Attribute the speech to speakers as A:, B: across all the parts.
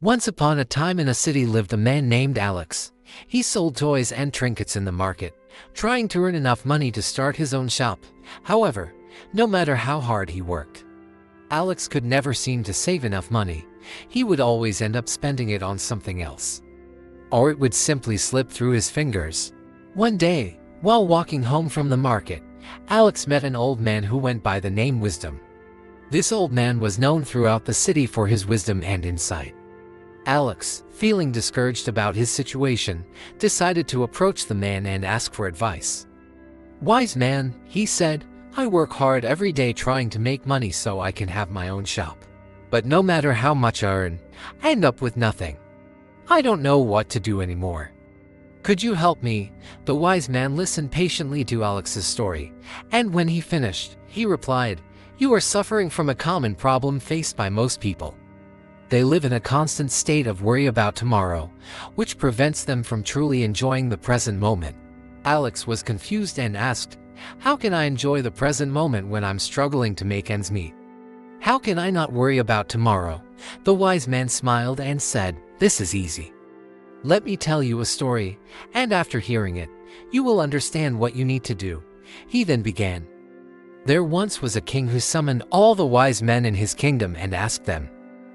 A: Once upon a time in a city lived a man named Alex. He sold toys and trinkets in the market, trying to earn enough money to start his own shop. However, no matter how hard he worked, Alex could never seem to save enough money. He would always end up spending it on something else, or it would simply slip through his fingers. One day, while walking home from the market, Alex met an old man who went by the name Wisdom. This old man was known throughout the city for his wisdom and insight. Alex, feeling discouraged about his situation, decided to approach the man and ask for advice. "Wise man," he said, "I work hard every day trying to make money so I can have my own shop. But no matter how much I earn, I end up with nothing. I don't know what to do anymore. Could you help me?" The wise man listened patiently to Alex's story, and when he finished, he replied, "You are suffering from a common problem faced by most people. They live in a constant state of worry about tomorrow, which prevents them from truly enjoying the present moment." Alex was confused and asked, "How can I enjoy the present moment when I'm struggling to make ends meet? How can I not worry about tomorrow?" The wise man smiled and said, "This is easy. Let me tell you a story, and after hearing it, you will understand what you need to do." He then began. There once was a king who summoned all the wise men in his kingdom and asked them,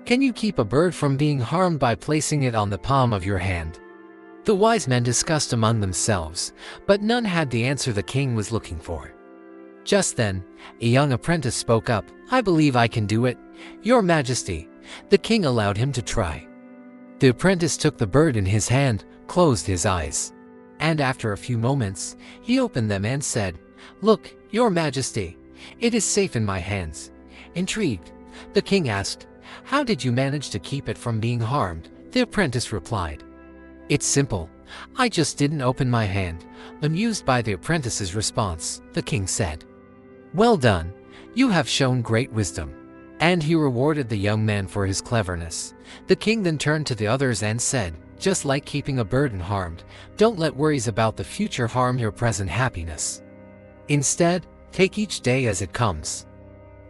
A: "Can you keep a bird from being harmed by placing it on the palm of your hand?" The wise men discussed among themselves, but none had the answer the king was looking for. Just then, a young apprentice spoke up, "I believe I can do it, Your Majesty." The king allowed him to try. The apprentice took the bird in his hand, closed his eyes, and after a few moments, he opened them and said, "Look, Your Majesty, it is safe in my hands." Intrigued, the king asked, "How did you manage to keep it from being harmed?" The apprentice replied, "It's simple. I just didn't open my hand." Amused by the apprentice's response, the king said, "Well done. You have shown great wisdom." And he rewarded the young man for his cleverness. The king then turned to the others and said, "Just like keeping a bird unharmed, don't let worries about the future harm your present happiness. Instead, take each day as it comes,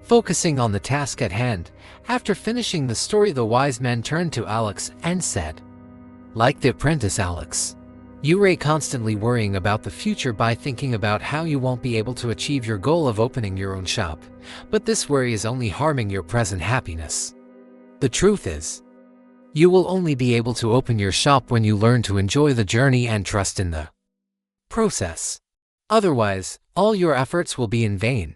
A: focusing on the task at hand." After finishing the story, the wise man turned to Alex and said, "Like the apprentice Alex, you are constantly worrying about the future by thinking about how you won't be able to achieve your goal of opening your own shop. But this worry is only harming your present happiness. The truth is, you will only be able to open your shop when you learn to enjoy the journey and trust in the process. Otherwise, all your efforts will be in vain.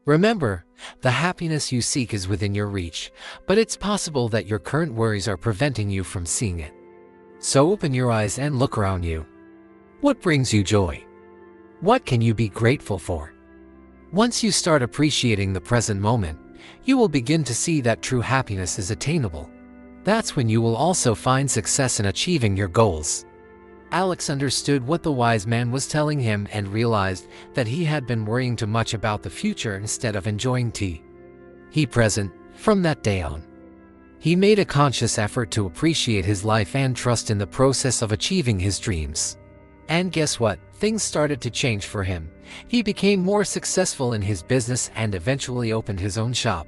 A: Remember, the happiness you seek is within your reach, but it's possible that your current worries are preventing you from seeing it. So open your eyes and look around you. What brings you joy? What can you be grateful for?" Once you start appreciating the present moment, you will begin to see that true happiness is attainable. That's when you will also find success in achieving your goals. Alex understood what the wise man was telling him and realized that he had been worrying too much about the future instead of enjoying the present. From that day on, he made a conscious effort to appreciate his life and trust in the process of achieving his dreams. And guess what? Things started to change for him. He became more successful in his business and eventually opened his own shop,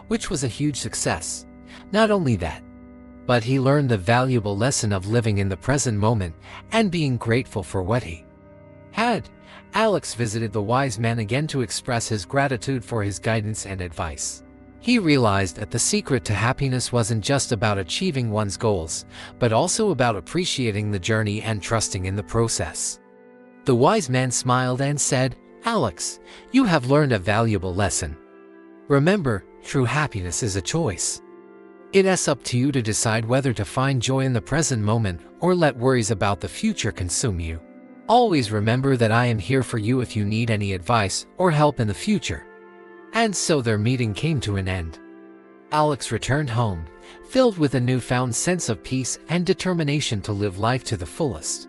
A: which was a huge success. Not only that, but he learned the valuable lesson of living in the present moment and being grateful for what he had. Alex visited the wise man again to express his gratitude for his guidance and advice. He realized that the secret to happiness wasn't just about achieving one's goals, but also about appreciating the journey and trusting in the process. The wise man smiled and said, "Alex, you have learned a valuable lesson. Remember, true happiness is a choice. It's up to you to decide whether to find joy in the present moment or let worries about the future consume you. Always remember that I am here for you if you need any advice or help in the future." And so their meeting came to an end. Alex returned home, filled with a newfound sense of peace and determination to live life to the fullest.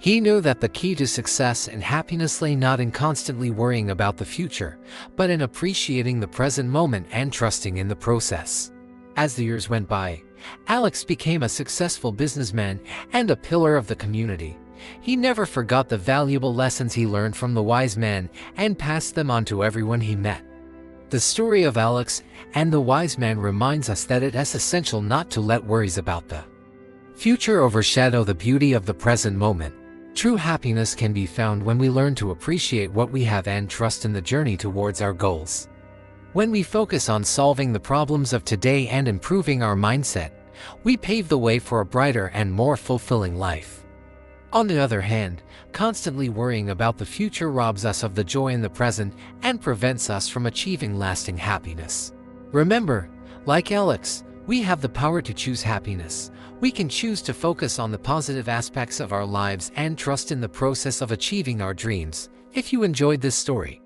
A: He knew that the key to success and happiness lay not in constantly worrying about the future, but in appreciating the present moment and trusting in the process. As the years went by, Alex became a successful businessman and a pillar of the community. He never forgot the valuable lessons he learned from the wise man and passed them on to everyone he met. The story of Alex and the wise man reminds us that it is essential not to let worries about the future overshadow the beauty of the present moment. True happiness can be found when we learn to appreciate what we have and trust in the journey towards our goals. When we focus on solving the problems of today and improving our mindset, we pave the way for a brighter and more fulfilling life. On the other hand, constantly worrying about the future robs us of the joy in the present and prevents us from achieving lasting happiness. Remember, like Alex, we have the power to choose happiness. We can choose to focus on the positive aspects of our lives and trust in the process of achieving our dreams. If you enjoyed this story,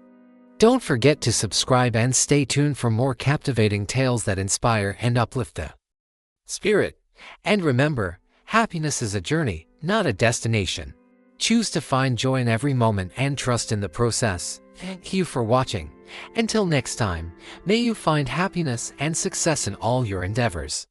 A: don't forget to subscribe and stay tuned for more captivating tales that inspire and uplift the spirit. And remember, happiness is a journey, not a destination. Choose to find joy in every moment and trust in the process. Thank you for watching. Until next time, may you find happiness and success in all your endeavors.